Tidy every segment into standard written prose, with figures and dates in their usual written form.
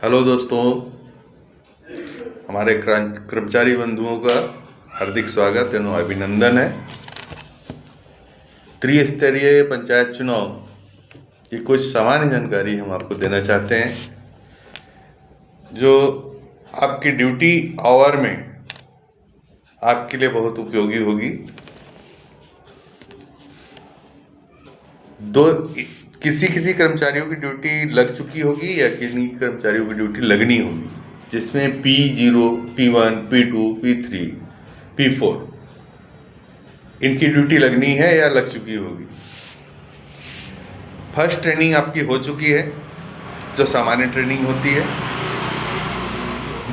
Hello दोस्तों, हमारे कर्मचारी बंधुओं का हार्दिक स्वागत एवं अभिनंदन है। त्रिस्तरीय पंचायत चुनाव की कुछ सामान्य जानकारी हम आपको देना चाहते हैं, जो आपकी ड्यूटी आवर में आपके लिए बहुत उपयोगी होगी। किसी कर्मचारियों की ड्यूटी लग चुकी होगी या किसी कर्मचारियों की ड्यूटी लगनी होगी, जिसमें P0, P1, P2, P3, P4 इनकी ड्यूटी लगनी है या लग चुकी होगी। फर्स्ट ट्रेनिंग आपकी हो चुकी है, जो सामान्य ट्रेनिंग होती है।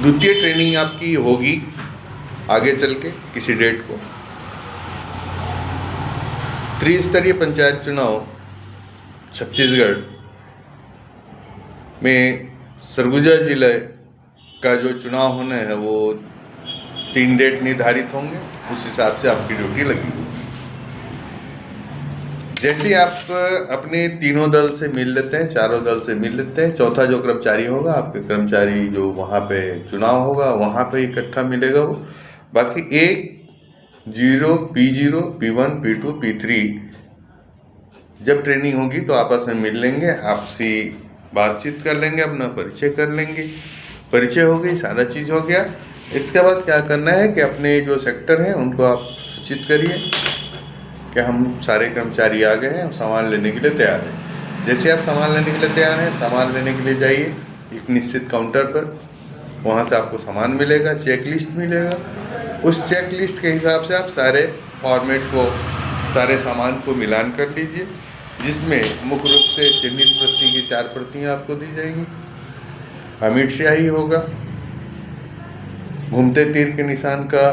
द्वितीय ट्रेनिंग आपकी होगी आगे चल के किसी डेट को। त्रिस्तरीय पंचायत चुनाव छत्तीसगढ़ में सरगुजा जिले का जो चुनाव होना है वो 3 डेट निर्धारित होंगे, उस हिसाब से आपकी ड्यूटी लगेगी। जैसे आप अपने तीनों दल से मिल लेते हैं, चारों दल से मिल लेते हैं, चौथा जो कर्मचारी होगा, आपके कर्मचारी जो वहाँ पे चुनाव होगा वहाँ पे इकट्ठा मिलेगा वो। बाकी A0, P0, P1, P2, P3 जब ट्रेनिंग होगी तो आपस में मिल लेंगे, आपसी बातचीत कर लेंगे, अपना परिचय कर लेंगे। परिचय हो गई, सारा चीज़ हो गया। इसके बाद क्या करना है कि अपने जो सेक्टर हैं उनको आप सूचित करिए कि हम सारे कर्मचारी आ गए हैं, सामान लेने के लिए तैयार हैं। जैसे आप सामान लेने के लिए तैयार हैं, सामान लेने के लिए जाइए एक निश्चित काउंटर पर। वहाँ से आपको सामान मिलेगा, चेक लिस्ट मिलेगा। उस चेक लिस्ट के हिसाब से आप सारे फॉर्मेट को, सारे सामान को मिलान कर लीजिए, जिसमें मुख्य रूप से चिन्हित प्रति की 4 प्रतियाँ आपको दी जाएंगी। अमिट स्याही होगा, घूमते तीर के निशान का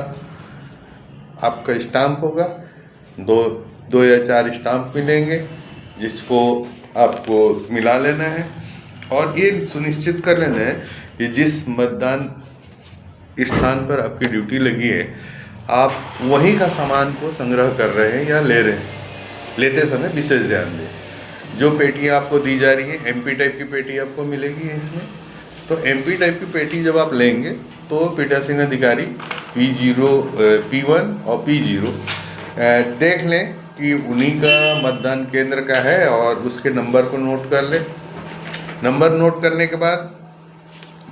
आपका स्टाम्प होगा। दो या 4 स्टाम्प मिलेंगे, जिसको आपको मिला लेना है और ये सुनिश्चित कर लेना है कि जिस मतदान स्थान पर आपकी ड्यूटी लगी है, आप वहीं का सामान को संग्रह कर रहे हैं या ले रहे हैं। लेते समय विशेष ध्यान दें। जो पेटियाँ आपको दी जा रही हैं, MP टाइप की पेटी आपको मिलेगी है इसमें। तो MP टाइप की पेटी जब आप लेंगे तो पीठासीन अधिकारी P0, P1 और P0 देख लें कि उन्हीं का मतदान केंद्र का है और उसके नंबर को नोट कर लें। नंबर नोट करने के बाद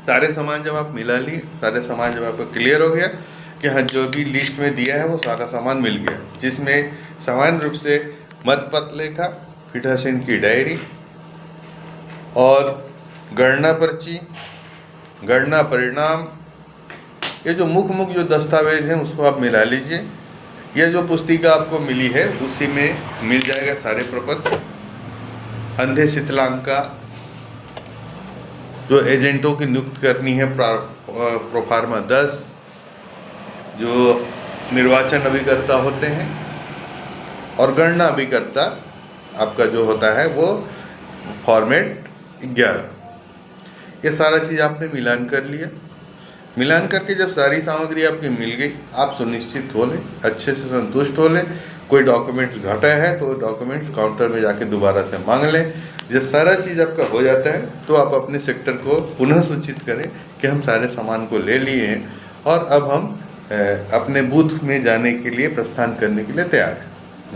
सारे सामान जब आप मिला लिए, सारे सामान जब आपको क्लियर हो गया कि हाँ जो भी लिस्ट में दिया है वो सारा सामान मिल गया, जिसमें सामान्य रूप से मतपत्र लेखा, पीठासीन की डायरी और गणना पर्ची, गणना परिणाम, ये जो मुख्य जो दस्तावेज हैं उसको आप मिला लीजिए। यह जो पुस्तिका आपको मिली है उसी में मिल जाएगा सारे प्रपत्र। अंधे शिथिलांक जो एजेंटों की नियुक्त करनी है, प्रोफार्मा 10 जो निर्वाचन अभिकर्ता होते हैं, और गणना अभिकर्ता आपका जो होता है वो फॉर्मेट 11। ये सारा चीज़ आपने मिलान कर लिया। मिलान करके जब सारी सामग्री आपकी मिल गई, आप सुनिश्चित हो लें, अच्छे से संतुष्ट हो लें। कोई डॉक्यूमेंट्स घटा है तो डॉक्यूमेंट्स काउंटर में जाके दोबारा से मांग लें। जब सारा चीज़ आपका हो जाता है तो आप अपने सेक्टर को पुनः सूचित करें कि हम सारे सामान को ले लिए हैं और अब हम अपने बूथ में जाने के लिए प्रस्थान करने के लिए तैयार हैं।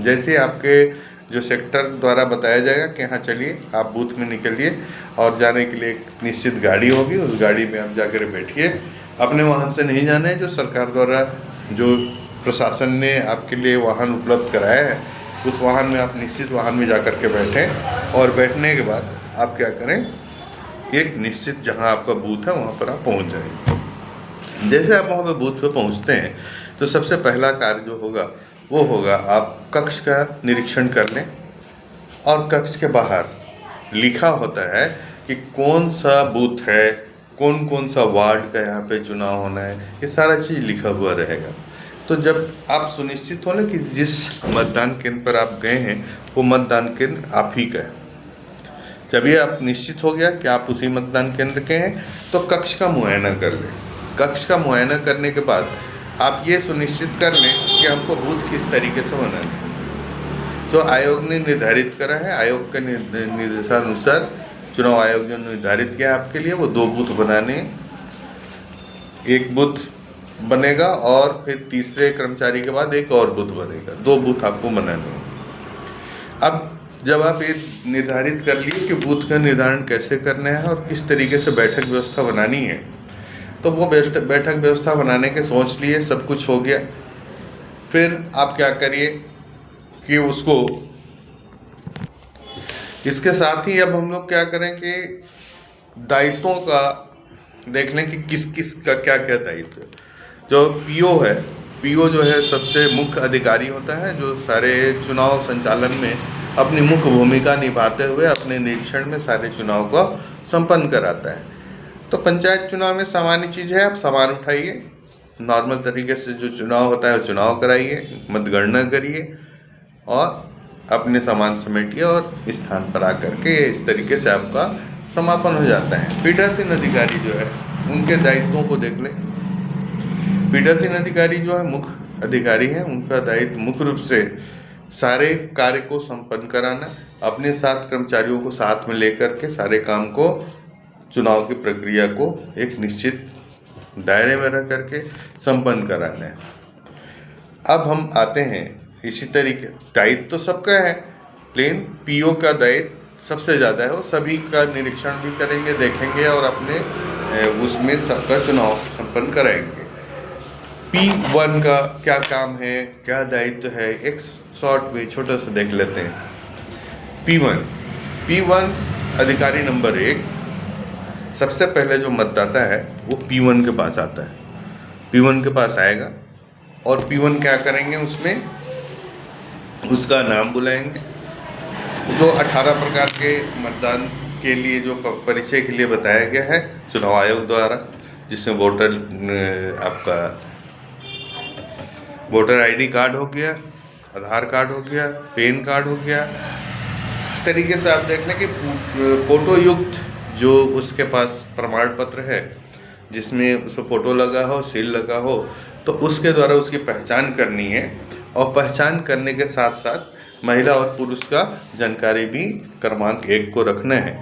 जैसे आपके जो सेक्टर द्वारा बताया जाएगा कि हाँ चलिए आप बूथ में निकलिए और जाने के लिए एक निश्चित गाड़ी होगी, उस गाड़ी में आप जाकर बैठिए। अपने वाहन से नहीं जाना है, जो सरकार द्वारा, जो प्रशासन ने आपके लिए वाहन उपलब्ध कराया है, उस वाहन में आप निश्चित वाहन में जाकर के बैठें और बैठने के बाद आप क्या करें, एक निश्चित जहां आपका बूथ है वहां पर आप पहुंच जाएंगे। जैसे आप वहां पर बूथ पे पहुंचते हैं तो सबसे पहला कार्य जो होगा वो होगा आप कक्ष का निरीक्षण कर लें, और कक्ष के बाहर लिखा होता है कि कौन सा बूथ है, कौन कौन सा वार्ड का यहाँ पे चुनाव होना है, ये सारा चीज़ लिखा हुआ रहेगा। तो जब आप सुनिश्चित हो लें कि जिस मतदान केंद्र पर आप गए हैं वो मतदान केंद्र आप ही का है, जब ये आप निश्चित हो गया कि आप उसी मतदान केंद्र के हैं, तो कक्ष का मुआयना कर लें। कक्ष का मुआयना करने के बाद आप ये सुनिश्चित कर लें कि हमको बूथ किस तरीके से बनाना है। तो आयोग ने निर्धारित करा है, आयोग के निर्देशानुसार चुनाव आयोग जो निर्धारित किया है आपके लिए, वो 2 बूथ बनाने, एक बूथ बनेगा और फिर तीसरे कर्मचारी के बाद एक और बूथ बनेगा, 2 बूथ आपको बनाने हैं। अब जब आप ये निर्धारित कर लिए कि बूथ का निर्धारण कैसे करना है और किस तरीके से बैठक व्यवस्था बनानी है, तो वो बैठक व्यवस्था बनाने के सोच लिए, सब कुछ हो गया। फिर आप क्या करिए कि उसको, इसके साथ ही अब हम लोग क्या करें कि दायित्वों का देख लें कि किस किस का क्या क्या दायित्व है। जो पीओ है, पीओ जो है सबसे मुख्य अधिकारी होता है, जो सारे चुनाव संचालन में अपनी मुख्य भूमिका निभाते हुए अपने निरीक्षण में सारे चुनाव को संपन्न कराता है। तो पंचायत चुनाव में सामान्य चीज़ है, आप सामान उठाइए, नॉर्मल तरीके से जो चुनाव होता है वो चुनाव कराइए, मतगणना करिए और अपने सामान समेटिए और स्थान पर आकर के इस तरीके से आपका समापन हो जाता है। पीठासीन अधिकारी जो है उनके दायित्वों को देख लें। पीठासीन अधिकारी जो है मुख्य अधिकारी हैं, उनका दायित्व मुख्य रूप से सारे कार्य को संपन्न कराना, अपने साथ कर्मचारियों को साथ में लेकर के सारे काम को, चुनाव की प्रक्रिया को एक निश्चित दायरे में रह करके संपन्न कराना है। अब हम आते हैं इसी तरीके, दायित्व तो सबका है, लेकिन पीओ का दायित्व सबसे ज़्यादा है। वो सभी का निरीक्षण भी करेंगे, देखेंगे और अपने उसमें सबका चुनाव संपन्न कराएंगे। P1 का क्या काम है, क्या दायित्व है, एक शॉर्ट में छोटा सा देख लेते हैं। P1 अधिकारी नंबर 1, सबसे पहले जो मतदाता है वो P1 के पास आता है, P1 के पास आएगा और P1 क्या करेंगे, उसमें उसका नाम बुलाएंगे। जो 18 प्रकार के मतदान के लिए जो परिचय के लिए बताया गया है चुनाव आयोग द्वारा, जिसमें आपका वोटर आईडी कार्ड हो गया, आधार कार्ड हो गया, पैन कार्ड हो गया। इस तरीके से आप देख लें कि फोटो युक्त जो उसके पास प्रमाण पत्र है, जिसमें उस फोटो लगा हो, सील लगा हो, तो उसके द्वारा उसकी पहचान करनी है। और पहचान करने के साथ साथ महिला और पुरुष का जानकारी भी क्रमांक 1 को रखना है,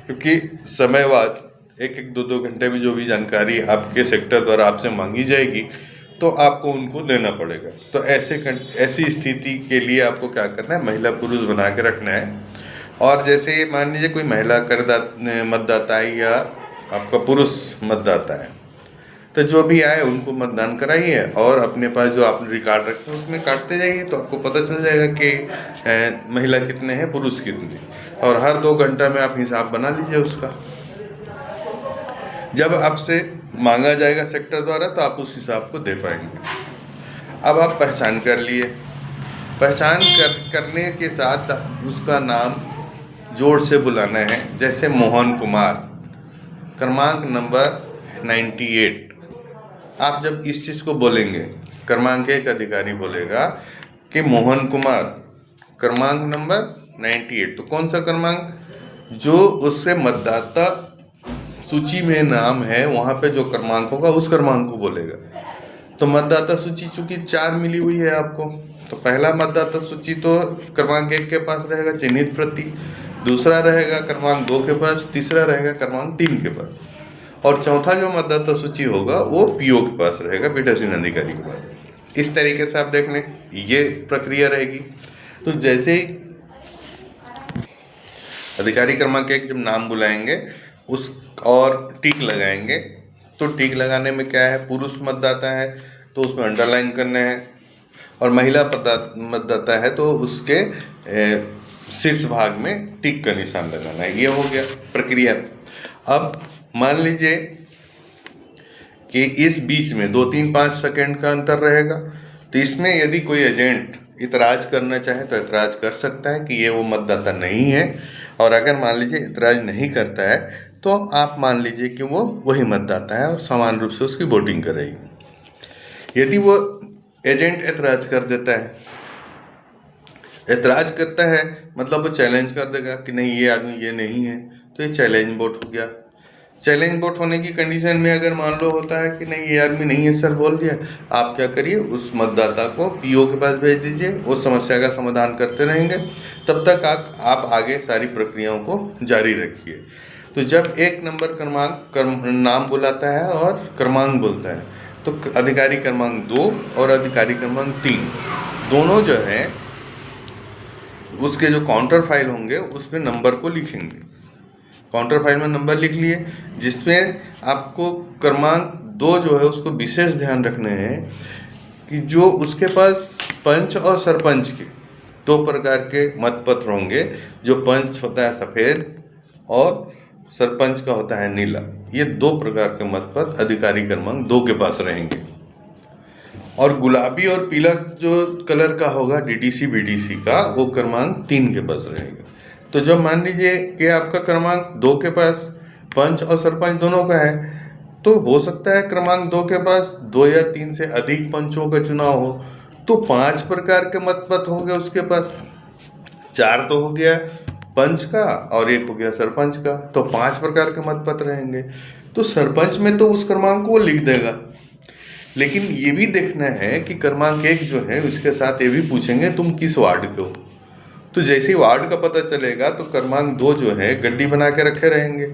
क्योंकि समयवाद 1-1, 2-2 घंटे में जो भी जानकारी आपके सेक्टर द्वारा आपसे मांगी जाएगी तो आपको उनको देना पड़ेगा। तो ऐसी स्थिति के लिए आपको क्या करना है, महिला पुरुष बना के रखना है। और जैसे मान लीजिए कोई महिला मतदाता है या आपका पुरुष मतदाता है, तो जो भी आए उनको मतदान कराइए और अपने पास जो आपने रिकॉर्ड रखे हैं उसमें काटते जाइए, तो आपको पता चल जाएगा कि महिला कितने हैं, पुरुष कितने। और हर 2 घंटा में आप हिसाब बना लीजिए उसका। जब आपसे मांगा जाएगा सेक्टर द्वारा तो आप उस हिसाब को दे पाएंगे। अब आप पहचान कर लिए, पहचान करने के साथ उसका नाम जोड़ से बुलाना है। जैसे मोहन कुमार, क्रमांक नंबर 98। आप जब इस चीज़ को बोलेंगे, क्रमांक 1 अधिकारी बोलेगा कि मोहन कुमार क्रमांक नंबर 98, तो कौन सा क्रमांक, जो उससे मतदाता सूची में नाम है वहाँ पे जो क्रमांक होगा उस क्रमांक को बोलेगा। तो मतदाता सूची चूँकि 4 मिली हुई है आपको, तो पहला मतदाता सूची तो क्रमांक 1 के पास रहेगा चिन्हित प्रति, दूसरा रहेगा क्रमांक 2 के पास, तीसरा रहेगा क्रमांक 3 के पास, और चौथा जो मतदाता सूची होगा वो पीओ के पास रहेगा, पीठासीन अधिकारी के पास। इस तरीके से आप देख लें, ये प्रक्रिया रहेगी। तो जैसे ही अधिकारी क्रमांक 1 जब नाम बुलाएंगे उस और टिक लगाएंगे, तो टिक लगाने में क्या है, पुरुष मतदाता है तो उसमें अंडरलाइन करना है, और महिला मतदाता है तो उसके शीर्ष भाग में टिक का निशान लगाना है। ये हो गया प्रक्रिया। अब मान लीजिए कि इस बीच में 2-3-5 सेकंड का अंतर रहेगा, तो इसमें यदि कोई एजेंट इतराज करना चाहे तो इतराज कर सकता है कि ये वो मतदाता नहीं है। और अगर मान लीजिए इतराज नहीं करता है तो आप मान लीजिए कि वो वही मतदाता है और समान रूप से उसकी वोटिंग करेगी। यदि वो एजेंट एतराज कर देता है, एतराज करता है मतलब वो चैलेंज कर देगा कि नहीं ये आदमी ये नहीं है, तो ये चैलेंज वोट हो गया। चैलेंज वोट होने की कंडीशन में अगर मान लो होता है कि नहीं ये आदमी नहीं है सर बोल दिया, आप क्या करिए, उस मतदाता को पीओ के पास भेज दीजिए, उस समस्या का समाधान करते रहेंगे, तब तक आप आगे सारी प्रक्रियाओं को जारी रखिए। तो जब एक नंबर नाम बुलाता है और क्रमांक बोलता है तो अधिकारी क्रमांक 2 और अधिकारी क्रमांक 3 दोनों जो है उसके जो काउंटर फाइल होंगे उसमें नंबर को लिखेंगे। काउंटर फाइल में नंबर लिख लिए, जिसमें आपको क्रमांक 2 जो है उसको विशेष ध्यान रखने हैं कि जो उसके पास पंच और सरपंच के 2 प्रकार के मतपत्र होंगे। जो पंच होता है सफ़ेद और सरपंच का होता है नीला। ये 2 प्रकार के मतपत्र अधिकारी क्रमांक 2 के पास रहेंगे। और गुलाबी और पीला जो कलर का होगा डीडीसी बीडीसी का, वो क्रमांक 3 के पास रहेगा। तो जब मान लीजिए कि आपका क्रमांक 2 के पास पंच और सरपंच दोनों का है, तो हो सकता है क्रमांक 2 के पास 2 या 3 से अधिक पंचों का चुनाव हो, तो 5 प्रकार के मतपत्र होंगे उसके पास। 4 तो हो गया पंच का और 1 हो गया सरपंच का, तो 5 प्रकार के मतपत्र रहेंगे। तो सरपंच में तो उस क्रमांक को लिख देगा, लेकिन ये भी देखना है कि क्रमांक 1 जो है उसके साथ ये भी पूछेंगे तुम किस वार्ड के हो। तो जैसे ही वार्ड का पता चलेगा तो क्रमांक 2 जो है गड्डी बना के रखे रहेंगे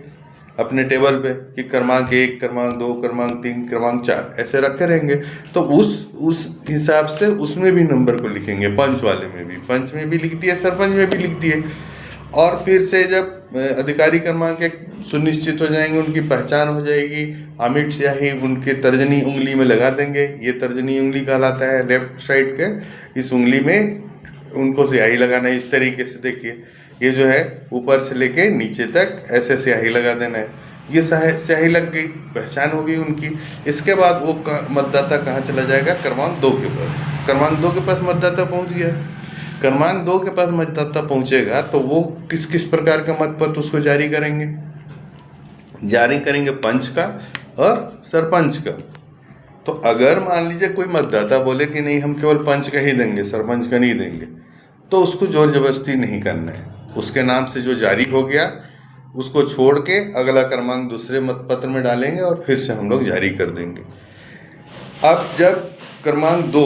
अपने टेबल पे कि क्रमांक 1, क्रमांक 2, क्रमांक 3, क्रमांक 4 ऐसे रखे रहेंगे। तो उस हिसाब से उसमें भी नंबर को लिखेंगे। पंच वाले में भी, पंच में भी लिख दिए, सरपंच में भी लिख दिए। और फिर से जब अधिकारी क्रमांक 1 सुनिश्चित हो जाएंगे, उनकी पहचान हो जाएगी, अमिट स्याही उनके तर्जनी उंगली में लगा देंगे। ये तर्जनी उंगली कहलाता है लेफ्ट साइड के। इस उंगली में उनको स्याही लगाना है इस तरीके से। देखिए ये जो है ऊपर से लेके नीचे तक ऐसे स्याही लगा देना है। ये स्याही लग गई, पहचान हो गई उनकी। इसके बाद वो मतदाता कहाँ चला जाएगा? क्रमांक 2 के पास। क्रमांक 2 के पास मतदाता पहुँच गया। क्रमांक 2 के पास मतदाता पहुँचेगा तो वो किस किस प्रकार का मतपत्र उसको जारी करेंगे? जारी करेंगे पंच का और सरपंच का। तो अगर मान लीजिए कोई मतदाता बोले कि नहीं हम केवल पंच का ही देंगे, सरपंच का नहीं देंगे, तो उसको जोर जबरदस्ती नहीं करना है। उसके नाम से जो जारी हो गया उसको छोड़ के अगला क्रमांक दूसरे मतपत्र में डालेंगे और फिर से हम लोग जारी कर देंगे। अब जब क्रमांक 2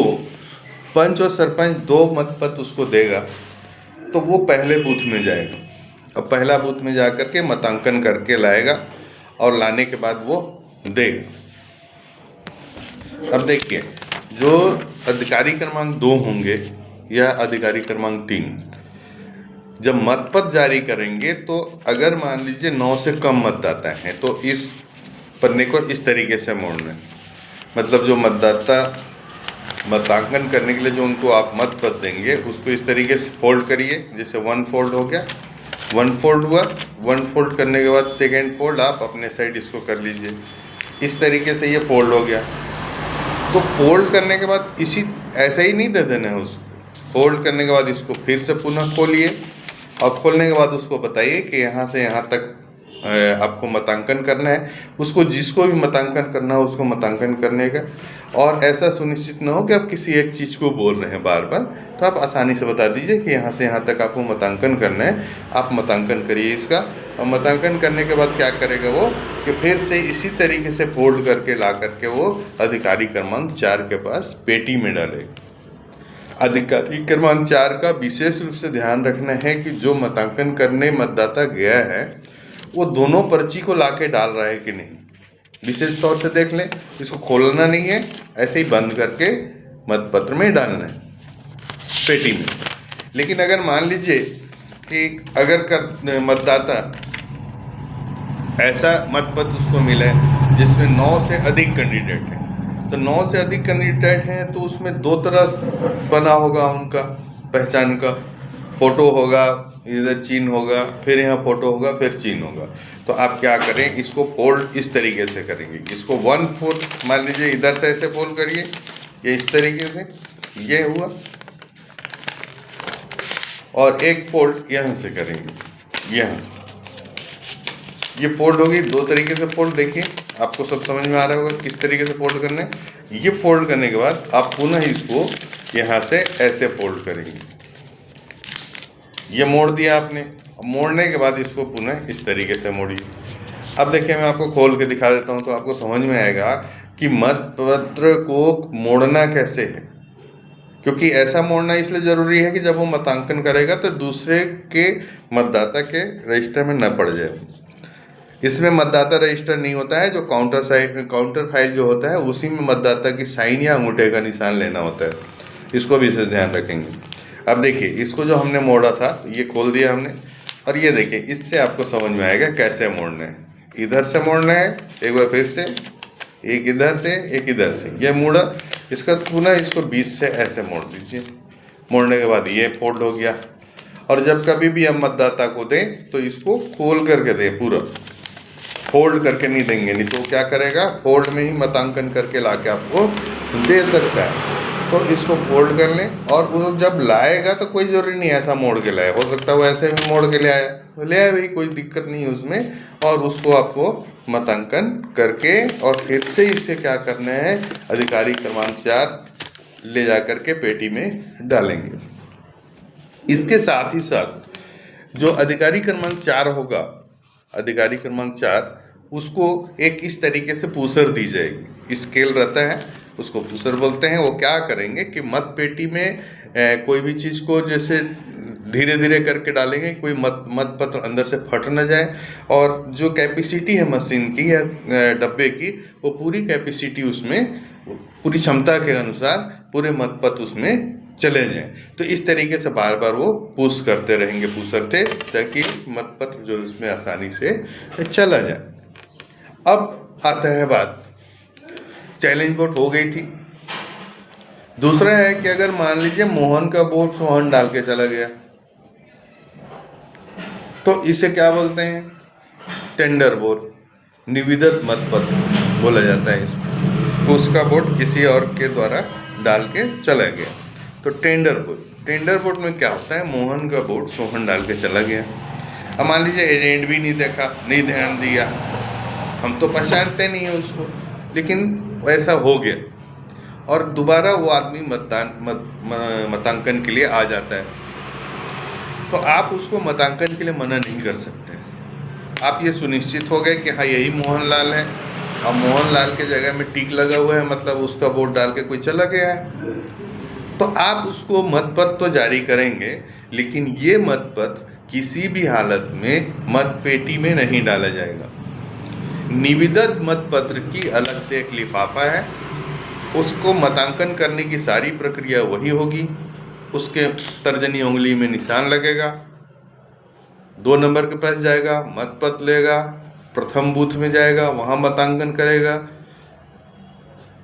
पंच और सरपंच 2 मतपत्र उसको देगा तो वो पहले बूथ में जाएगा। अब पहला बूथ में जा कर के मतांकन करके लाएगा और लाने के बाद वो देगा। अब देखिए जो अधिकारी क्रमांक 2 होंगे या अधिकारी क्रमांक 3 जब मतपत्र जारी करेंगे तो अगर मान लीजिए 9 से कम मतदाता हैं तो इस पन्ने को इस तरीके से मोड़ना है। मतलब जो मतदाता मतांकन करने के लिए जो उनको आप मतपत्र देंगे उसको इस तरीके से फोल्ड करिए। जैसे 1 फोल्ड हो गया, 1 फोल्ड हुआ, 1 फोल्ड करने के बाद सेकेंड फोल्ड आप अपने साइड इसको कर लीजिए। इस तरीके से ये फोल्ड हो गया। तो फोल्ड करने के बाद इसी ऐसे ही नहीं दे देना है उसको। फोल्ड करने के बाद इसको फिर से पुनः खोलिए और खोलने के बाद उसको बताइए कि यहाँ से यहाँ तक आपको मतांकन करना है। उसको जिसको भी मतांकन करना हो उसको मतांकन करने का। और ऐसा सुनिश्चित ना हो कि आप किसी एक चीज़ को बोल रहे हैं बार बार, तो आप आसानी से बता दीजिए कि यहाँ से यहाँ तक आपको मतांकन करना है, आप मतांकन करिए इसका। और मतांकन करने के बाद क्या करेगा वो कि फिर से इसी तरीके से फोल्ड करके ला करके वो अधिकारी क्रमांक 4 के पास पेटी में डालेगा। अधिकारी क्रमांक 4 का विशेष रूप से ध्यान रखना है कि जो मतांकन करने मतदाता गया है वो दोनों पर्ची को ला के डाल रहा है कि नहीं, विशेष तौर से देख लें। इसको खोलना नहीं है, ऐसे ही बंद करके मतपत्र में डालना है पेटी में। लेकिन अगर मान लीजिए कि अगर मतदाता ऐसा मतपत्र उसको मिला है जिसमें 9 से अधिक कैंडिडेट हैं, तो 9 से अधिक कैंडिडेट हैं तो उसमें 2 तरह बना होगा उनका पहचान का। फोटो होगा, इधर चिन्ह होगा, फिर यहाँ फोटो होगा, फिर चिन्ह होगा। तो आप क्या करें, इसको फोल्ड इस तरीके से करेंगे। इसको 1 फोल्ड मान लीजिए इधर से ऐसे फोल्ड करिए, ये इस तरीके से ये हुआ, और एक फोल्ड यहाँ से करेंगे, यहाँ से ये फोल्ड होगी। 2 तरीके से फोल्ड, देखिए आपको सब समझ में आ रहा होगा किस तरीके से फोल्ड करना है। ये फोल्ड करने के बाद आप पुनः इसको यहाँ से ऐसे फोल्ड करेंगे। ये मोड़ दिया आपने, मोड़ने के बाद इसको पुनः इस तरीके से मोड़िए। अब देखिए मैं आपको खोल के दिखा देता हूँ तो आपको समझ में आएगा कि मतपत्र को मोड़ना कैसे है। क्योंकि ऐसा मोड़ना इसलिए ज़रूरी है कि जब वो मतांकन करेगा तो दूसरे के मतदाता के रजिस्टर में न पड़ जाए। इसमें मतदाता रजिस्टर नहीं होता है, जो काउंटर फाइल जो होता है उसी में मतदाता की साइन या अंगूठे का निशान लेना होता है। इसको भी विशेष ध्यान रखेंगे। अब देखिए, इसको जो हमने मोड़ा था, ये खोल दिया हमने, और ये देखिए, इससे आपको समझ में आएगा कैसे मोड़ना है। इधर से मोड़ना है, एक बार फिर से, एक इधर से एक इधर से, ये मोड़ा, इसका पुनः इसको बीच से ऐसे मोड़ दीजिए। मोड़ने के बाद ये फोल्ड हो गया। और जब कभी भी हम मतदाता को दें तो इसको खोल करके दें, पूरा फोल्ड करके नहीं देंगे, नहीं तो क्या करेगा, फोल्ड में ही मतांकन करके लाके आपको दे सकता है। तो इसको फोल्ड कर लें, और वो जब लाएगा तो कोई ज़रूरी नहीं ऐसा मोड़ के लाए, हो सकता है वो ऐसे भी मोड़ के ले आया, तो ले आए भाई, कोई दिक्कत नहीं है उसमें। और उसको आपको मतांकन करके और फिर से इसे क्या करना है, अधिकारी क्रमांक 4 ले जा कर के पेटी में डालेंगे। इसके साथ ही साथ जो अधिकारी क्रमांक 4 होगा, अधिकारी क्रमांक 4, उसको एक इस तरीके से पूसर दी जाएगी, स्केल रहता है, उसको पूसर बोलते हैं। वो क्या करेंगे कि मत पेटी में कोई भी चीज़ को जैसे धीरे धीरे करके डालेंगे, कोई मत पत्र अंदर से फट न जाए, और जो कैपेसिटी है मशीन की या डब्बे की, वो पूरी कैपेसिटी उसमें, पूरी क्षमता के अनुसार पूरे मतपत्र उसमें चले जाएं। तो इस तरीके से बार बार वो पुश करते रहेंगे, पूसरते, ताकि मतपत्र जो इसमें आसानी से चला जाए। अब आता है बात, चैलेंज वोट हो गई थी। दूसरा है कि अगर मान लीजिए मोहन का वोट सोहन डाल के चला गया, तो इसे क्या बोलते हैं, टेंडर वोट, निविदत मतपत्र बोला जाता है इसको। उसका वोट किसी और के द्वारा डाल के चला गया, तो टेंडर वोट। टेंडर वोट में क्या होता है, मोहन का वोट सोहन डाल के चला गया। अब मान लीजिए एजेंट भी नहीं देखा, नहीं ध्यान दिया, हम तो पहचानते नहीं है उसको, लेकिन वैसा हो गया, और दोबारा वो आदमी मतांकन के लिए आ जाता है, तो आप उसको मतांकन के लिए मना नहीं कर सकते। आप ये सुनिश्चित हो गए कि हाँ यही मोहनलाल है, और मोहनलाल के जगह में टिक लगा हुआ है, मतलब उसका वोट डाल के कोई चला गया है, तो आप उसको मतपत्र तो जारी करेंगे, लेकिन ये मतपत्र किसी भी हालत में मतपेटी में नहीं डाला जाएगा। निविदत मतपत्र की अलग से एक लिफाफा है, उसको मतांकन करने की सारी प्रक्रिया वही होगी। उसके तर्जनी उंगली में निशान लगेगा, 2 नंबर के पास जाएगा, मतपत्र लेगा, प्रथम बूथ में जाएगा, वहाँ मतांकन करेगा।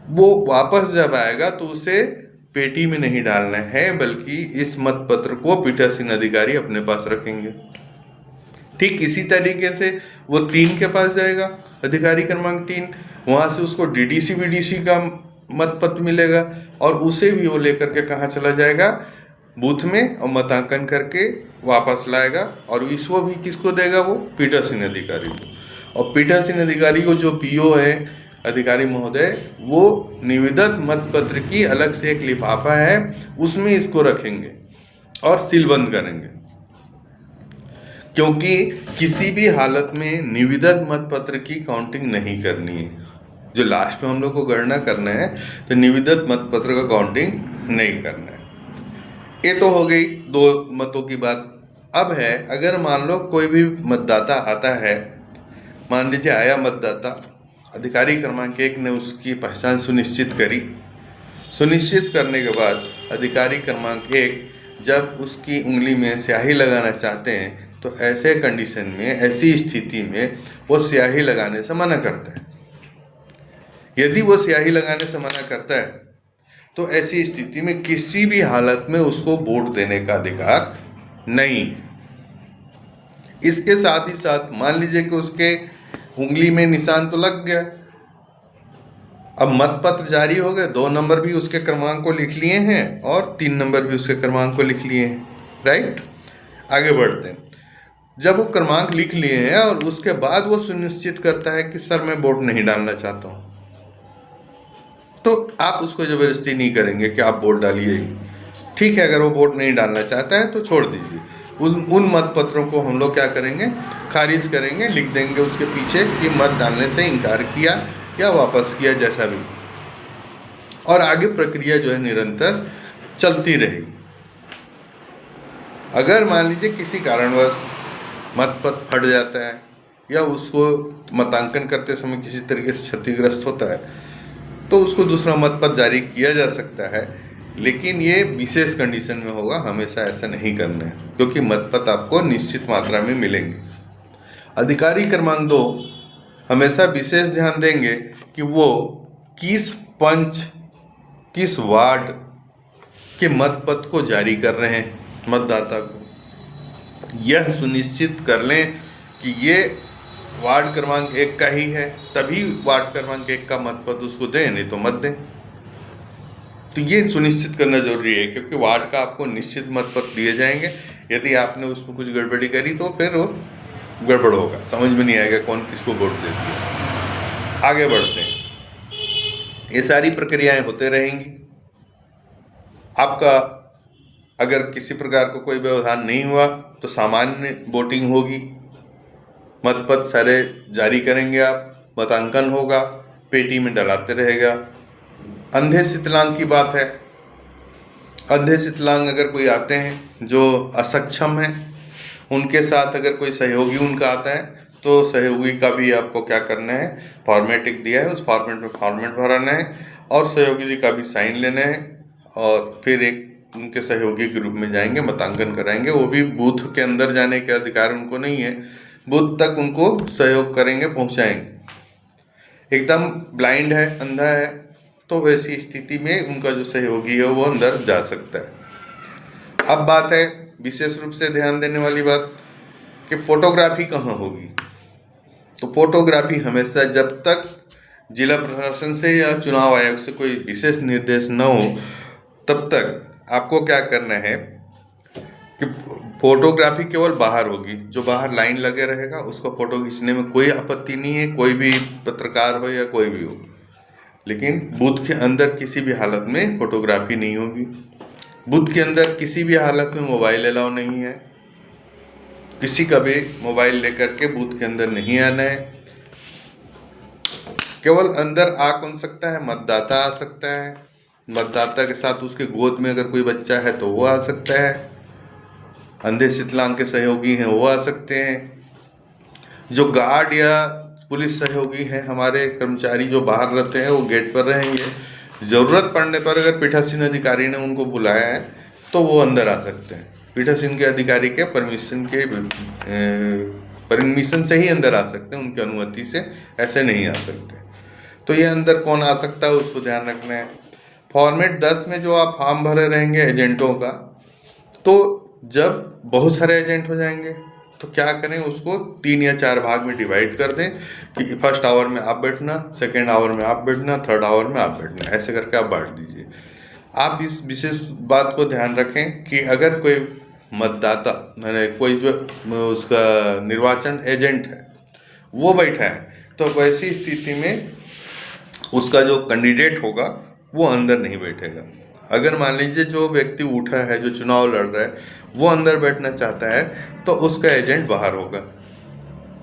वो वापस जब आएगा तो उसे पेटी में नहीं डालना है, बल्कि इस मतपत्र को पीठासीन अधिकारी अपने पास रखेंगे। ठीक इसी तरीके से वो 3 के पास जाएगा, अधिकारी क्रमांक 3, वहाँ से उसको डीडीसी बीडीसी का मतपत्र मिलेगा, और उसे भी वो लेकर के कहाँ चला जाएगा, बूथ में, और मतांकन करके वापस लाएगा। और इसको भी किसको देगा, वो पीठासीन अधिकारी को। और पीठासीन अधिकारी को जो पीओ है, अधिकारी महोदय, वो निविदत मतपत्र की अलग से एक लिफाफा है, उसमें इसको रखेंगे और सीलबंद करेंगे, क्योंकि किसी भी हालत में निविदत मतपत्र की काउंटिंग नहीं करनी है। जो लास्ट में हम लोग को गणना करना है, तो निविदत मतपत्र का काउंटिंग नहीं करना है। ये तो हो गई 2 मतों की बात। अब है, अगर मान लो कोई भी मतदाता आता है, मान लीजिए आया मतदाता, अधिकारी क्रमांक 1 ने उसकी पहचान सुनिश्चित करी। सुनिश्चित करने के बाद अधिकारी क्रमांक 1 जब उसकी उंगली में स्याही लगाना चाहते हैं, तो ऐसे कंडीशन में, ऐसी स्थिति में वो स्याही लगाने से मना करता है। यदि वो स्याही लगाने से मना करता है, तो ऐसी स्थिति में किसी भी हालत में उसको वोट देने का अधिकार नहीं है। इसके साथ ही साथ मान लीजिए कि उसके उंगली में निशान तो लग गया, अब मतपत्र जारी हो गए, 2 नंबर भी उसके क्रमांक को लिख लिए हैं और 3 नंबर भी उसके क्रमांक को लिख लिए हैं, राइट। आगे बढ़ते हैं। जब वो क्रमांक लिख लिए हैं और उसके बाद वो सुनिश्चित करता है कि सर मैं वोट नहीं डालना चाहता हूँ, तो आप उसको ज़बरदस्ती नहीं करेंगे कि आप वोट डालिए ही। ठीक है, अगर वो वोट नहीं डालना चाहता है तो छोड़ दीजिए। उन मतपत्रों को हम लोग क्या करेंगे, खारिज करेंगे, लिख देंगे उसके पीछे कि मत डालने से इनकार किया या वापस किया, जैसा भी, और आगे प्रक्रिया जो है निरंतर चलती रहेगी। अगर मान लीजिए किसी कारणवश मतपत्र फट जाता है या उसको मतांकन करते समय किसी तरीके से क्षतिग्रस्त होता है तो उसको दूसरा मतपत्र जारी किया जा सकता है, लेकिन ये विशेष कंडीशन में होगा, हमेशा ऐसा नहीं करना है क्योंकि मतपत्र आपको निश्चित मात्रा में मिलेंगे। अधिकारी क्रमांक 2 हमेशा विशेष ध्यान देंगे कि वो किस पंच किस वार्ड के मतपत्र को जारी कर रहे हैं, मतदाता को यह सुनिश्चित कर लें कि ये वार्ड क्रमांक 1 का ही है, तभी वार्ड क्रमांक 1 का मतपत्र उसको दें, नहीं तो मत दें। तो ये सुनिश्चित करना जरूरी है क्योंकि वार्ड का आपको निश्चित मतपत्र दिए जाएंगे। यदि आपने उसमें कुछ गड़बड़ी करी तो फिर वो गड़बड़ होगा, समझ में नहीं आएगा कौन किसको वोट देती है। आगे बढ़ते हैं, ये सारी प्रक्रियाएं होते रहेंगी। आपका अगर किसी प्रकार का कोई व्यवधान नहीं हुआ तो सामान्य वोटिंग होगी, मतपत्र सारे जारी करेंगे आप, मतांकन होगा, पेटी में डलाते रहेगा। अंधे शीतलांग की बात है, अंधे शीतलांग अगर कोई आते हैं जो असक्षम हैं, उनके साथ अगर कोई सहयोगी उनका आता है तो सहयोगी का भी आपको क्या करना है, फॉर्मेट एक दिया है, उस फॉर्मेट में फॉर्मेट भराना है और सहयोगी जी का भी साइन लेना है और फिर एक उनके सहयोगी के रूप में जाएंगे, मतांकन कराएंगे। वो भी बूथ के अंदर जाने के अधिकार उनको नहीं है, बूथ तक उनको सहयोग करेंगे, पहुंचाएंगे। एकदम ब्लाइंड है, अंधा है, तो ऐसी स्थिति में उनका जो सहयोगी है वो अंदर जा सकता है। अब बात है विशेष रूप से ध्यान देने वाली बात कि फोटोग्राफी कहाँ होगी। तो फोटोग्राफी हमेशा जब तक जिला प्रशासन से या चुनाव आयोग से कोई विशेष निर्देश न हो तब तक आपको क्या करना है कि फोटोग्राफी केवल बाहर होगी, जो बाहर लाइन लगे रहेगा उसको फोटो खींचने में कोई आपत्ति नहीं है, कोई भी पत्रकार हो या कोई भी हो, लेकिन बूथ के अंदर किसी भी हालत में फोटोग्राफी नहीं होगी। बूथ के अंदर किसी भी हालत में मोबाइल अलाउ नहीं है, किसी का भी मोबाइल लेकर के बूथ के अंदर नहीं आना है। केवल अंदर आ कौन सकता है, मतदाता आ सकता है, मतदाता के साथ उसके गोद में अगर कोई बच्चा है तो वो आ सकता है, अंधे शीतलांग के सहयोगी हैं वो आ सकते हैं, जो गार्ड या पुलिस सहयोगी हैं हमारे कर्मचारी जो बाहर रहते हैं वो गेट पर रहेंगे। ज़रूरत पड़ने पर अगर पीठासीन अधिकारी ने उनको बुलाया है तो वो अंदर आ सकते हैं, पीठासीन के अधिकारी के परमिशन से ही अंदर आ सकते हैं, उनकी अनुमति से ऐसे नहीं आ सकते। तो ये अंदर कौन आ सकता है उसको ध्यान रखना है। फॉर्मेट 10 में जो आप फॉर्म भरे रहेंगे एजेंटों का, तो जब बहुत सारे एजेंट हो जाएंगे तो क्या करें, उसको 3 या 4 भाग में डिवाइड कर दें कि फर्स्ट आवर में आप बैठना, सेकेंड आवर में आप बैठना, थर्ड आवर में आप बैठना, ऐसे करके आप बांट दीजिए। आप इस विशेष बात को ध्यान रखें कि अगर कोई मतदाता मैंने कोई जो उसका निर्वाचन एजेंट है वो बैठा है तो वैसी स्थिति में उसका जो कैंडिडेट होगा वो अंदर नहीं बैठेगा। अगर मान लीजिए जो व्यक्ति उठा है, जो चुनाव लड़ रहा है, वो अंदर बैठना चाहता है तो उसका एजेंट बाहर होगा।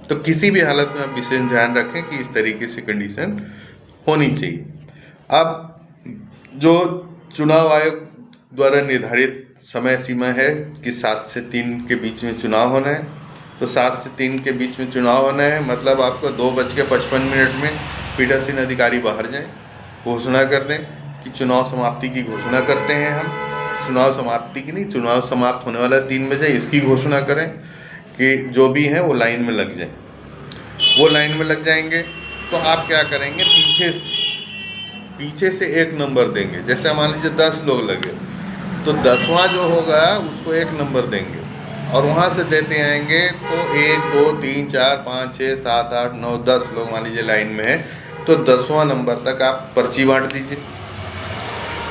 तो किसी भी हालत में आप विशेष ध्यान रखें कि इस तरीके से कंडीशन होनी चाहिए। अब जो चुनाव आयोग द्वारा निर्धारित समय सीमा है कि 7 से 3 के बीच में चुनाव होना है, तो 7 से 3 के बीच में चुनाव होना है, मतलब आपको 2:55 में पीठासीन अधिकारी बाहर जाएं, घोषणा कर दें कि चुनाव समाप्ति की घोषणा करते हैं हम, चुनाव समाप्ति की नहीं, चुनाव समाप्त होने वाला 3 बजे, इसकी घोषणा करें कि जो भी हैं वो लाइन में लग जाएं। वो लाइन में लग जाएंगे तो आप क्या करेंगे, पीछे से 1 नंबर देंगे। जैसे मान लीजिए 10 लोग लगे तो 10वां जो होगा उसको 1 नंबर देंगे और वहाँ से देते आएंगे तो 1 2 3 4 5 6 7 8 9 10 लोग मान लीजिए लाइन में है तो 10वां नंबर तक आप पर्ची बांट दीजिए।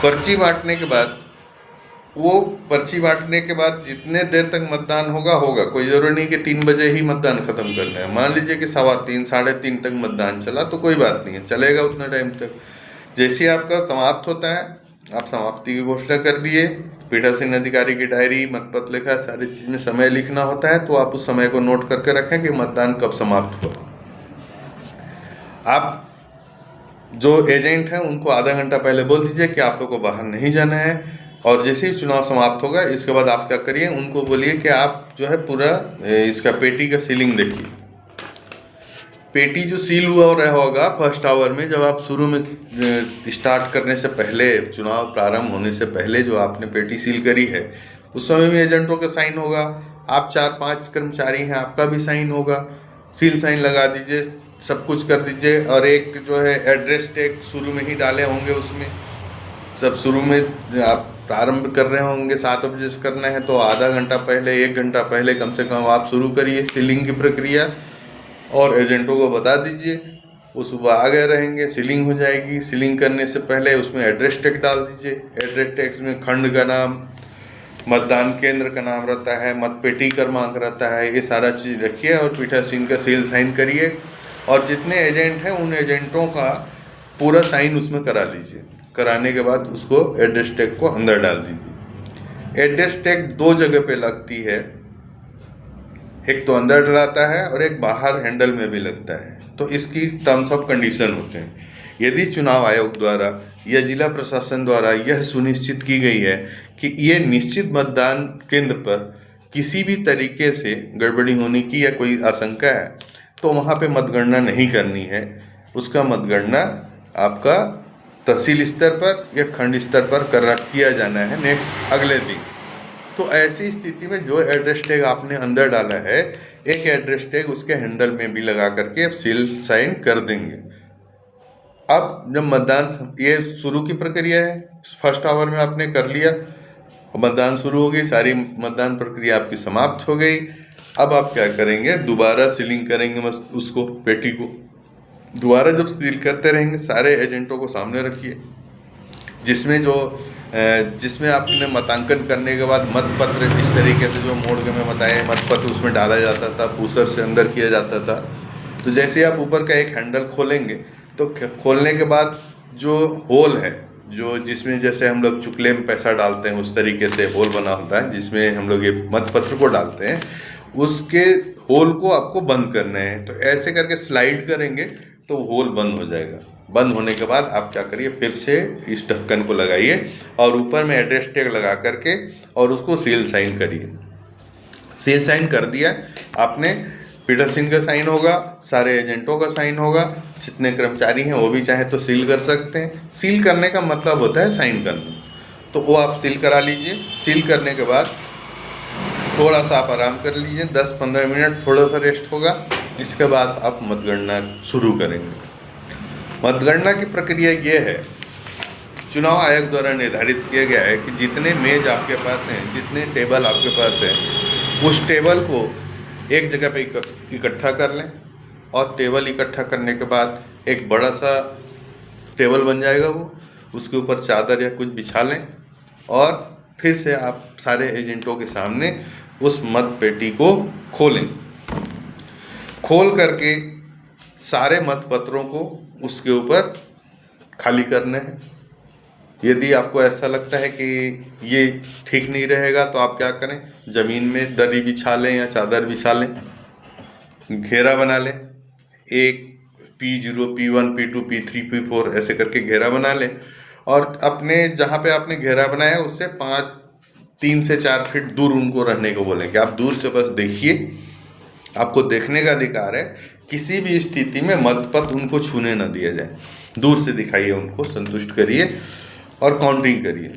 पर्ची बांटने के बाद जितने देर तक मतदान होगा, कोई ज़रूरी नहीं कि 3 बजे ही मतदान ख़त्म करना है। मान लीजिए कि 3:15 साढ़े 3 तक मतदान चला तो कोई बात नहीं है, चलेगा उतना टाइम तक। जैसे ही आपका समाप्त होता है आप समाप्ति की घोषणा कर दिए, पीठासीन अधिकारी की डायरी, मतपत्र लिखा, सारी चीज़ में समय लिखना होता है, तो आप उस समय को नोट करके रखें कि मतदान कब समाप्त हुआ। आप जो एजेंट हैं उनको आधा घंटा पहले बोल दीजिए कि आप लोग को बाहर नहीं जाना है, और जैसे ही चुनाव समाप्त होगा इसके बाद आप क्या करिए, उनको बोलिए कि आप जो है पूरा इसका पेटी का सीलिंग देखिए, पेटी जो सील हुआ रहा होगा फर्स्ट आवर में, जब आप शुरू में स्टार्ट करने से पहले, चुनाव प्रारंभ होने से पहले जो आपने पेटी सील करी है, उस समय भी एजेंटों का साइन होगा। आप 4-5 कर्मचारी हैं, आपका भी साइन होगा। सील साइन लगा दीजिए, सब कुछ कर दीजिए। और एक जो है एड्रेस टैग शुरू में ही डाले होंगे उसमें, सब शुरू में आप प्रारंभ कर रहे होंगे 7 बजे से करना है, तो आधा घंटा पहले, 1 घंटा पहले कम से कम आप शुरू करिए सीलिंग की प्रक्रिया और एजेंटों को बता दीजिए। वो सुबह आ गए रहेंगे, सीलिंग हो जाएगी। सीलिंग करने से पहले उसमें एड्रेस टैग डाल दीजिए। एड्रेस टैग में खंड का नाम, मतदान केंद्र का नाम रहता है, मतपेटी क्रमांक रहता है, ये सारा चीज़ रखिए और पीठासीन का सील साइन करिए। और जितने एजेंट हैं उन एजेंटों का पूरा साइन उसमें करा लीजिए। कराने के बाद उसको एड्रेस टैग को अंदर डाल दीजिए। एड्रेस टैग 2 जगह पे लगती है, एक तो अंदर डलाता है और एक बाहर हैंडल में भी लगता है। तो इसकी टर्म्स ऑफ कंडीशन होते हैं। यदि चुनाव आयोग द्वारा या जिला प्रशासन द्वारा यह सुनिश्चित की गई है कि ये निश्चित मतदान केंद्र पर किसी भी तरीके से गड़बड़ी होने की या कोई आशंका है, तो वहाँ पे मतगणना नहीं करनी है। उसका मतगणना आपका तहसील स्तर पर या खंड स्तर पर किया जाना है नेक्स्ट अगले दिन। तो ऐसी स्थिति में जो एड्रेस टैग आपने अंदर डाला है, एक एड्रेस टैग उसके हैंडल में भी लगा करके अब सील साइन कर देंगे। अब जब मतदान, ये शुरू की प्रक्रिया है, फर्स्ट आवर में आपने कर लिया, मतदान शुरू हो गई, सारी मतदान प्रक्रिया आपकी समाप्त हो गई। अब आप क्या करेंगे, दोबारा सीलिंग करेंगे उसको, पेटी को दोबारा जब सील करते रहेंगे, सारे एजेंटों को सामने रखिए, जिसमें आपने मतांकन करने के बाद मतपत्र इस तरीके से जो मोड़ के मैं बताया, मतपत्र उसमें डाला जाता था, पूसर से अंदर किया जाता था। तो जैसे आप ऊपर का एक हैंडल खोलेंगे, तो खोलने के बाद जो होल है, जो जिसमें जैसे हम लोग चुकले में पैसा डालते हैं, उस तरीके से होल बना होता है जिसमें हम लोग ये मतपत्र को डालते हैं, उसके होल को आपको बंद करना है। तो ऐसे करके स्लाइड करेंगे तो होल बंद हो जाएगा। बंद होने के बाद आप क्या करिए, फिर से इस ढक्कन को लगाइए और ऊपर में एड्रेस टैग लगा करके और उसको सील साइन करिए। सील साइन कर दिया आपने, पीठासीन का साइन होगा, सारे एजेंटों का साइन होगा, जितने कर्मचारी हैं वो भी चाहे तो सील कर सकते हैं। सील करने का मतलब होता है साइन करना, तो वो आप सील करा लीजिए। सील करने के बाद थोड़ा सा आप आराम कर लीजिए, 10-15 मिनट थोड़ा सा रेस्ट होगा। इसके बाद आप मतगणना शुरू करेंगे। मतगणना की प्रक्रिया ये है, चुनाव आयोग द्वारा निर्धारित किया गया है कि जितने मेज आपके पास हैं, जितने टेबल आपके पास हैं, उस टेबल को एक जगह पे इकट्ठा कर लें। और टेबल इकट्ठा करने के बाद एक बड़ा सा टेबल बन जाएगा, वो उसके ऊपर चादर या कुछ बिछा लें और फिर से आप सारे एजेंटों के सामने उस मत पेटी को खोलें। खोल करके सारे मतपत्रों को उसके ऊपर खाली करना है। यदि आपको ऐसा लगता है कि ये ठीक नहीं रहेगा, तो आप क्या करें, ज़मीन में दरी बिछा लें या चादर बिछा लें, घेरा बना लें। एक P0, P1, P2, P3, P4 ऐसे करके घेरा बना लें। और अपने जहाँ पे आपने घेरा बनाया है उससे 3 से 4 फीट दूर उनको रहने को बोलें कि आप दूर से बस देखिए, आपको देखने का अधिकार है। किसी भी स्थिति में मतपत्र उनको छूने ना दिया जाए, दूर से दिखाइए, उनको संतुष्ट करिए और काउंटिंग करिए।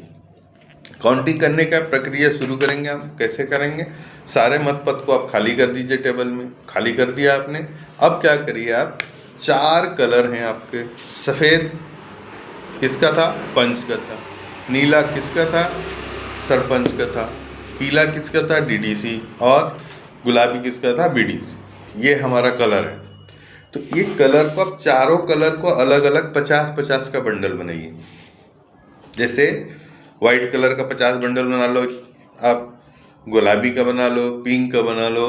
काउंटिंग करने का प्रक्रिया शुरू करेंगे हम। कैसे करेंगे, सारे मतपत्र को आप खाली कर दीजिए, टेबल में खाली कर दिया आपने। अब क्या करिए, आप 4 कलर हैं आपके, सफ़ेद किसका था, पंच का था, नीला किसका था, सरपंच का था, पीला किसका था, DDC, और गुलाबी किसका था, BDC। ये हमारा कलर है। तो ये कलर को आप चारों कलर को अलग अलग 50-50 का बंडल बनाइए। जैसे वाइट कलर का 50 बंडल बना लो आप, गुलाबी का बना लो, पिंक का बना लो,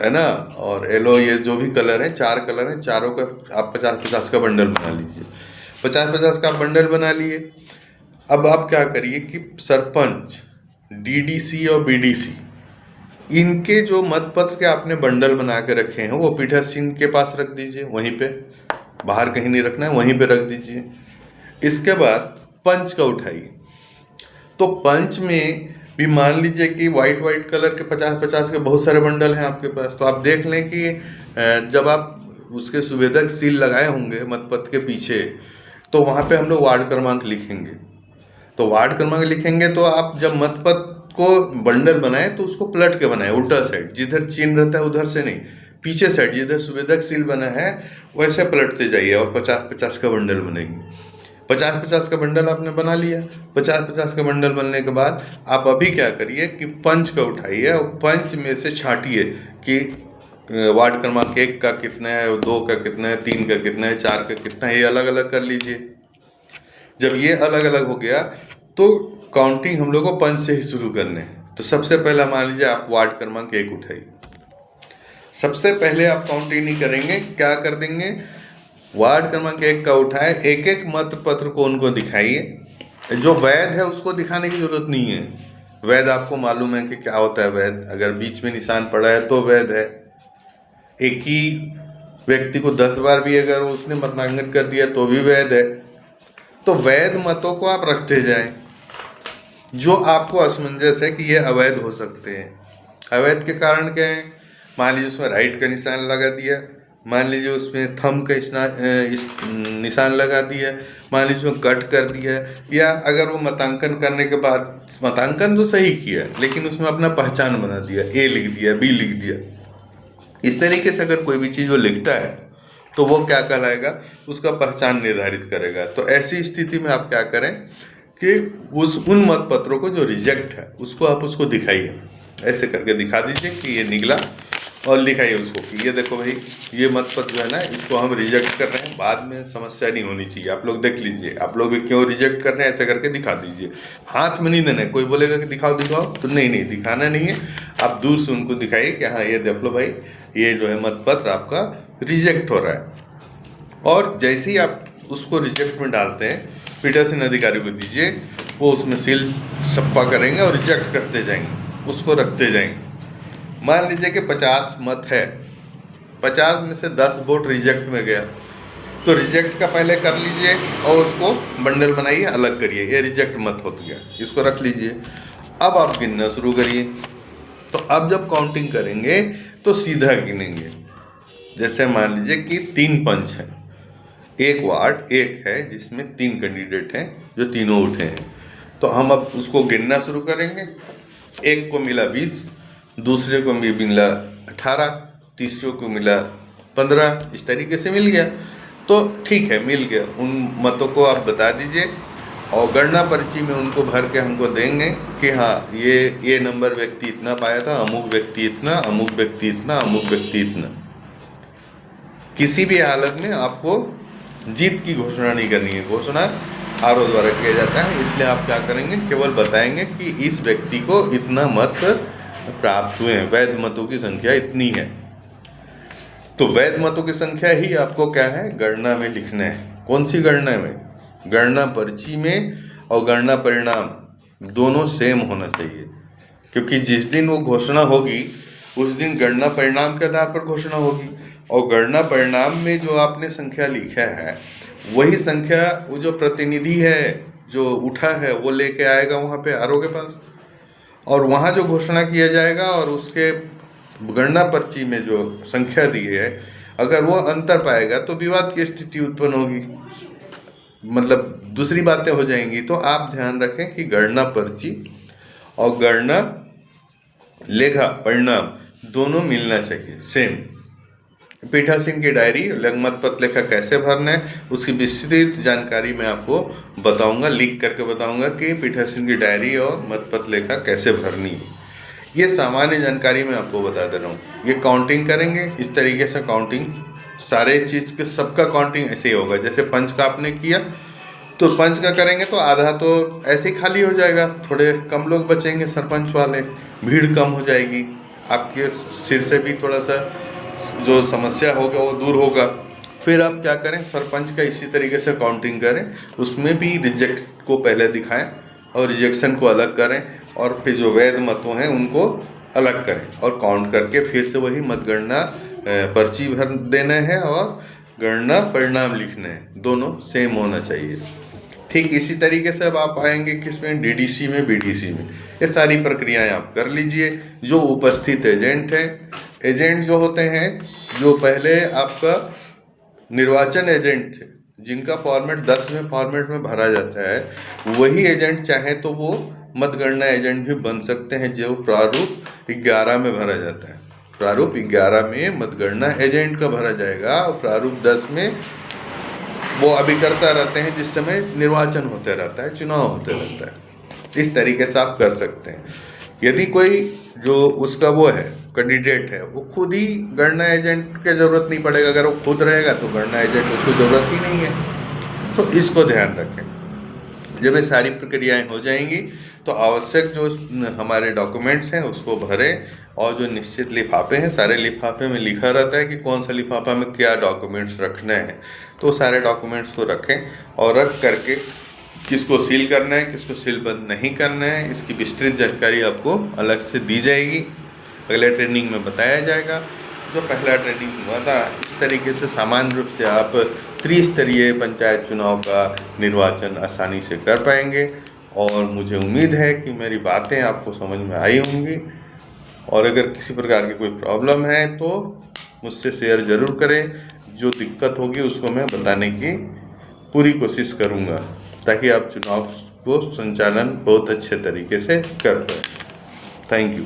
है ना, और येलो, ये जो भी कलर है, 4 कलर हैं, चारों का आप 50-50 का बंडल बना लीजिए। 50-50 का बंडल बना लिए। अब आप क्या करिए कि सरपंच, DDC और BDC, इनके जो मतपत्र के आपने बंडल बना के रखे हैं वो पीठासीन के पास रख दीजिए, वहीं पे, बाहर कहीं नहीं रखना है, वहीं पे रख दीजिए। इसके बाद पंच का उठाइए। तो पंच में भी मान लीजिए कि वाइट कलर के 50-50 के बहुत सारे बंडल हैं आपके पास, तो आप देख लें कि जब आप उसके सुवेदक सील लगाए होंगे मतपत्र के पीछे, तो वहाँ पे हम लोग वार्ड क्रमांक लिखेंगे। तो वार्ड क्रमांक लिखेंगे तो आप जब मतपत्र को बंडल बनाए तो उसको पलट के बनाए, उल्टा साइड, जिधर चिन्ह रहता है उधर से नहीं, पीछे साइड जिधर सुवेदक सील बना है वैसे पलटते जाइए और 50-50 का बंडल बनेगी। 50-50 का बंडल आपने बना लिया। 50-50 का बंडल बनने के बाद आप अभी क्या करिए कि पंच का उठाइए और पंच में से छांटिए कि वार्ड क्रमांक 1 का कितना है, 2 का कितना है, 3 का कितना है, 4 का कितना है, ये अलग अलग कर लीजिए। जब ये अलग अलग हो गया तो काउंटिंग हम लोग को पंच से ही शुरू करने हैं। तो सबसे पहला मान लीजिए आप वार्ड क्रमांक 1 उठाइए। सबसे पहले आप काउंटिंग नहीं करेंगे, क्या कर देंगे, वार्ड क्रमांक 1 का उठाए, एक एक मत पत्र को उनको दिखाइए। जो वैध है उसको दिखाने की जरूरत नहीं है, वैध आपको मालूम है कि क्या होता है वैध, अगर बीच में निशान पड़ा है तो वैध है। एक ही व्यक्ति को 10 बार भी अगर उसने मतांकन कर दिया तो भी वैध है। तो वैध मतों को आप रखते जाएं, जो आपको असमंजस है कि ये अवैध हो सकते हैं। अवैध के कारण क्या है, मान लीजिए उसमें राइट का निशान लगा दिया, मान लीजिए उसमें थंब का निशान लगा दिया, मान लीजिए उसमें कट कर दिया, या अगर वो मतांकन करने के बाद मतांकन तो सही किया लेकिन उसमें अपना पहचान बना दिया, ए लिख दिया, बी लिख दिया। इस तरीके से अगर कोई भी चीज़ वो लिखता है तो वो क्या कहलाएगा, उसका पहचान निर्धारित करेगा। तो ऐसी स्थिति में आप क्या करें कि उन मत पत्रों को जो रिजेक्ट है उसको आप उसको दिखाइए, ऐसे करके दिखा दीजिए कि ये निकला, और दिखाइए उसको कि ये देखो भाई ये मत पत्र जो है ना इसको हम रिजेक्ट कर रहे हैं। बाद में समस्या नहीं होनी चाहिए, आप लोग देख लीजिए आप लोग भी क्यों रिजेक्ट कर रहे हैं, ऐसे करके दिखा दीजिए। हाथ में नहीं देना है, कोई बोलेगा कि दिखाओ दिखाओ तो नहीं दिखाना नहीं है, आप दूर से उनको दिखाइए कि हाँ ये देख लो भाई ये जो है मत पत्र आपका रिजेक्ट हो रहा है। और जैसे ही आप उसको रिजेक्ट में डालते हैं पीठासीन अधिकारी को दीजिए, वो उसमें सील सप्पा करेंगे और रिजेक्ट करते जाएंगे, उसको रखते जाएंगे। मान लीजिए कि 50 मत है, 50 में से 10 वोट रिजेक्ट में गया, तो रिजेक्ट का पहले कर लीजिए और उसको बंडल बनाइए, अलग करिए, ये रिजेक्ट मत हो गया, इसको रख लीजिए। अब आप गिनना शुरू करिए। तो अब जब काउंटिंग करेंगे तो सीधा गिनेंगे। जैसे मान लीजिए कि 3 पंच हैं, एक वार्ड एक है जिसमें 3 कैंडिडेट हैं जो तीनों उठे हैं, तो हम अब उसको गिनना शुरू करेंगे। एक को मिला 20, दूसरे को मिला 18, तीसरे को मिला 15, इस तरीके से मिल गया। तो ठीक है, मिल गया, उन मतों को आप बता दीजिए और गणना पर्ची में उनको भर के हमको देंगे कि हाँ ये नंबर व्यक्ति इतना पाया था, अमुक व्यक्ति इतना, अमुक व्यक्ति इतना, अमुक व्यक्ति इतना। किसी भी हालत में आपको जीत की घोषणा नहीं करनी है, घोषणा आरओ द्वारा किया जाता है। इसलिए आप क्या करेंगे, केवल बताएंगे कि इस व्यक्ति को इतना मत प्राप्त हुए हैं, वैध मतों की संख्या इतनी है। तो वैध मतों की संख्या ही आपको क्या है, गणना में लिखना है। कौन सी गणना में, गणना पर्ची में और गणना परिणाम दोनों सेम होना चाहिए, क्योंकि जिस दिन वो घोषणा होगी उस दिन गणना परिणाम के आधार पर घोषणा होगी, और गणना परिणाम में जो आपने संख्या लिखा है वही संख्या वो जो प्रतिनिधि है जो उठा है वो लेके आएगा वहाँ पे आरओ के पास, और वहाँ जो घोषणा किया जाएगा और उसके गणना पर्ची में जो संख्या दी है अगर वो अंतर पाएगा तो विवाद की स्थिति उत्पन्न होगी, मतलब दूसरी बातें हो जाएंगी। तो आप ध्यान रखें कि गणना पर्ची और गणना लेखा परिणाम दोनों मिलना चाहिए, सेम। पीठासीन की डायरी मत पत्र लेखा कैसे भरना है उसकी विस्तृत जानकारी मैं आपको बताऊंगा, लिख करके बताऊंगा कि पीठासीन की डायरी और मत पत्र लेखा कैसे भरनी है। ये सामान्य जानकारी मैं आपको बता दे रहा हूँ। ये काउंटिंग करेंगे इस तरीके से, काउंटिंग सारे चीज़ के सबका काउंटिंग ऐसे ही होगा। जैसे पंच का आपने किया तो पंच का करेंगे तो आधा तो ऐसे ही खाली हो जाएगा, थोड़े कम लोग बचेंगे, सरपंच वाले, भीड़ कम हो जाएगी, आपके सिर से भी थोड़ा सा जो समस्या होगा वो दूर होगा। फिर आप क्या करें, सरपंच का इसी तरीके से काउंटिंग करें, उसमें भी रिजेक्ट को पहले दिखाएं और रिजेक्शन को अलग करें, और फिर जो वैध मतों हैं उनको अलग करें और काउंट करके फिर से वही मतगणना पर्ची भर देना है और गणना परिणाम लिखना है, दोनों सेम होना चाहिए। ठीक इसी तरीके से अब आप आएंगे किसमें, डीडीसी में, बीडीसी में। ये सारी प्रक्रियाएं आप कर लीजिए। जो उपस्थित एजेंट हैं, एजेंट जो होते हैं जो पहले आपका निर्वाचन एजेंट थे जिनका फॉर्मेट 10 में फॉर्मेट में भरा जाता है, वही एजेंट चाहे तो वो मतगणना एजेंट भी बन सकते हैं जो प्रारूप 11 में भरा जाता है। प्रारूप 11 में मतगणना एजेंट का भरा जाएगा और प्रारूप 10 में वो अभिकर्ता रहते हैं जिस समय निर्वाचन होते रहता है, चुनाव होते रहता है। इस तरीके से आप कर सकते हैं। यदि कोई जो उसका वो है कैंडिडेट है वो खुद ही गणना एजेंट की ज़रूरत नहीं पड़ेगा, अगर वो खुद रहेगा तो गणना एजेंट उसको ज़रूरत ही नहीं है। तो इसको ध्यान रखें। जब ये सारी प्रक्रियाएं हो जाएंगी तो आवश्यक जो हमारे डॉक्यूमेंट्स हैं उसको भरें और जो निश्चित लिफाफे हैं, सारे लिफाफे में लिखा रहता है कि कौन सा लिफाफा में क्या डॉक्यूमेंट्स रखने हैं, तो सारे डॉक्यूमेंट्स को रखें और रख करके किसको सील करना है, किसको सील बंद नहीं करना है, इसकी विस्तृत जानकारी आपको अलग से दी जाएगी, अगले ट्रेनिंग में बताया जाएगा। जो पहला ट्रेनिंग हुआ था इस तरीके से सामान्य रूप से आप त्रिस्तरीय पंचायत चुनाव का निर्वाचन आसानी से कर पाएंगे। और मुझे उम्मीद है कि मेरी बातें आपको समझ में आई होंगी, और अगर किसी प्रकार की कोई प्रॉब्लम है तो मुझसे शेयर ज़रूर करें। जो दिक्कत होगी उसको मैं बताने की पूरी कोशिश करूँगा ताकि आप चुनाव को संचालन बहुत अच्छे तरीके से कर पाएँ। Thank you.